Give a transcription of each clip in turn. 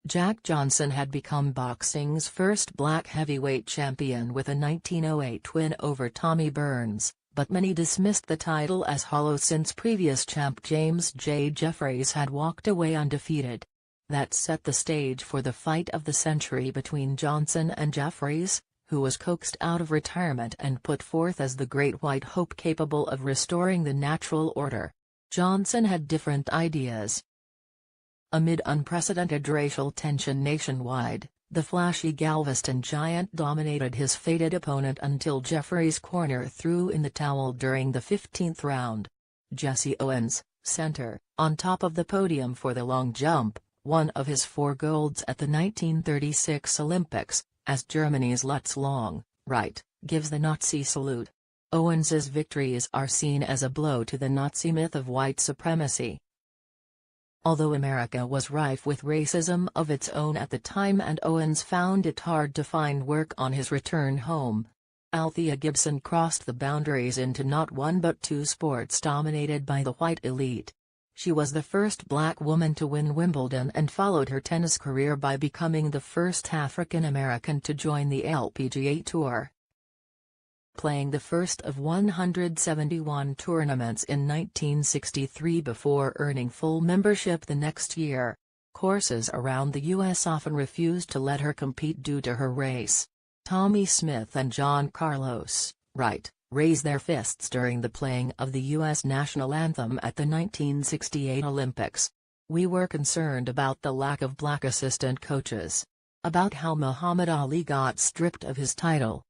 Jack Johnson had become boxing's first black heavyweight champion with a 1908 win over Tommy Burns, but many dismissed the title as hollow since previous champ James J. Jeffries had walked away undefeated. That set the stage for the fight of the century between Johnson and Jeffries, who was coaxed out of retirement and put forth as the great white hope capable of restoring the natural order. Johnson had different ideas. Amid unprecedented racial tension nationwide, the flashy Galveston giant dominated his fated opponent until Jeffries' corner threw in the towel during the 15th round. Jesse Owens, center, on top of the podium for the long jump, one of his 4 golds at the 1936 Olympics, as Germany's Lutz Long, right, gives the Nazi salute. Owens's victories are seen as a blow to the Nazi myth of white supremacy. Although America was rife with racism of its own at the time and Owens found it hard to find work on his return home, Althea Gibson crossed the boundaries into not one but 2 sports dominated by the white elite. She was the first black woman to win Wimbledon and followed her tennis career by becoming the first African American to join the LPGA Tour. Playing the first of 171 tournaments in 1963 before earning full membership the next year. Courses around the U.S. often refused to let her compete due to her race. Tommy Smith and John Carlos, right, raised their fists during the playing of the U.S. national anthem at the 1968 Olympics. We were concerned about the lack of black assistant coaches. About how Muhammad Ali got stripped of his title.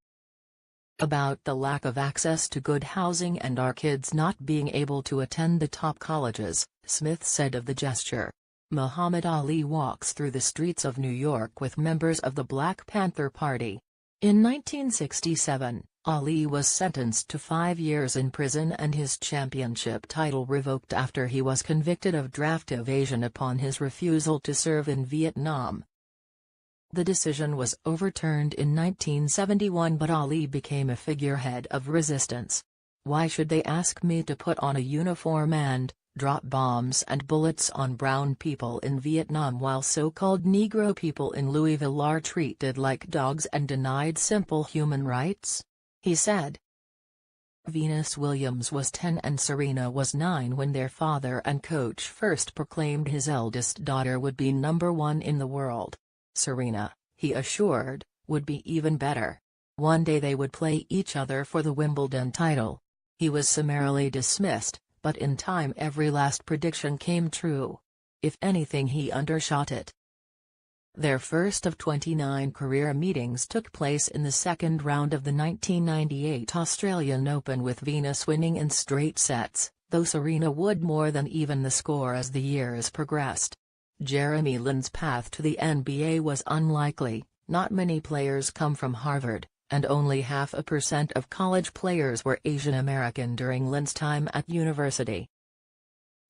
About the lack of access to good housing and our kids not being able to attend the top colleges, Smith said of the gesture. Muhammad Ali walks through the streets of New York with members of the Black Panther Party. In 1967, Ali was sentenced to 5 years in prison and his championship title revoked after he was convicted of draft evasion upon his refusal to serve in Vietnam. The decision was overturned in 1971 but Ali became a figurehead of resistance. Why should they ask me to put on a uniform and drop bombs and bullets on brown people in Vietnam while so-called Negro people in Louisville are treated like dogs and denied simple human rights? He said. Venus Williams was 10 and Serena was 9 when their father and coach first proclaimed his eldest daughter would be number 1 in the world. Serena, he assured, would be even better. One day they would play each other for the Wimbledon title. He was summarily dismissed, but in time every last prediction came true. If anything he undershot it. Their first of 29 career meetings took place in the second round of the 1998 Australian Open with Venus winning in straight sets, though Serena would more than even the score as the years progressed. Jeremy Lin's path to the NBA was unlikely. Not many players come from Harvard, and only 0.5% of college players were Asian American during Lin's time at university.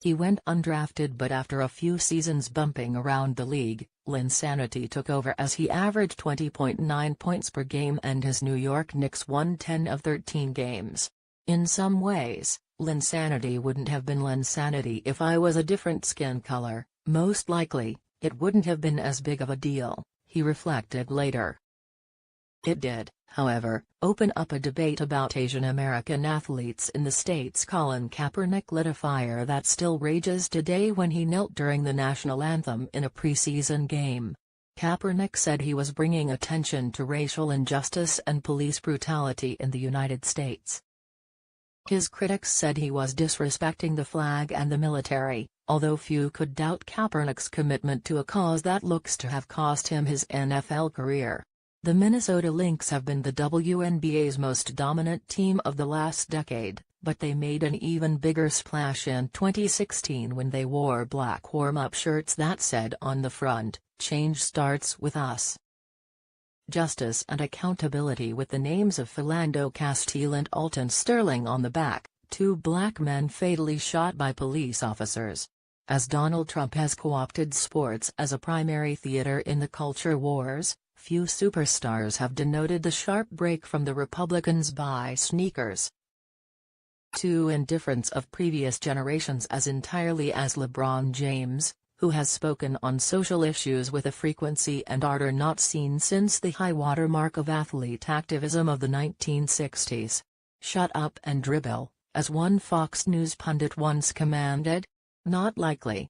He went undrafted but after a few seasons bumping around the league, Linsanity took over as he averaged 20.9 points per game and his New York Knicks won 10 of 13 games. In some ways, Linsanity wouldn't have been Linsanity if I was a different skin color. Most likely, it wouldn't have been as big of a deal, he reflected later. It did, however, open up a debate about Asian American athletes in the States. Colin Kaepernick lit a fire that still rages today when he knelt during the national anthem in a preseason game. Kaepernick said he was bringing attention to racial injustice and police brutality in the United States. His critics said he was disrespecting the flag and the military, although few could doubt Kaepernick's commitment to a cause that looks to have cost him his NFL career. The Minnesota Lynx have been the WNBA's most dominant team of the last decade, but they made an even bigger splash in 2016 when they wore black warm-up shirts that said on the front, "Change starts with us." Justice and accountability with the names of Philando Castile and Alton Sterling on the back, 2 black men fatally shot by police officers. As Donald Trump has co-opted sports as a primary theater in the culture wars, few superstars have denoted the sharp break from the Republicans buy sneakers to indifference of previous generations as entirely as LeBron James, who has spoken on social issues with a frequency and ardor not seen since the high-water mark of athlete activism of the 1960s. "Shut up and dribble," as one Fox News pundit once commanded? Not likely.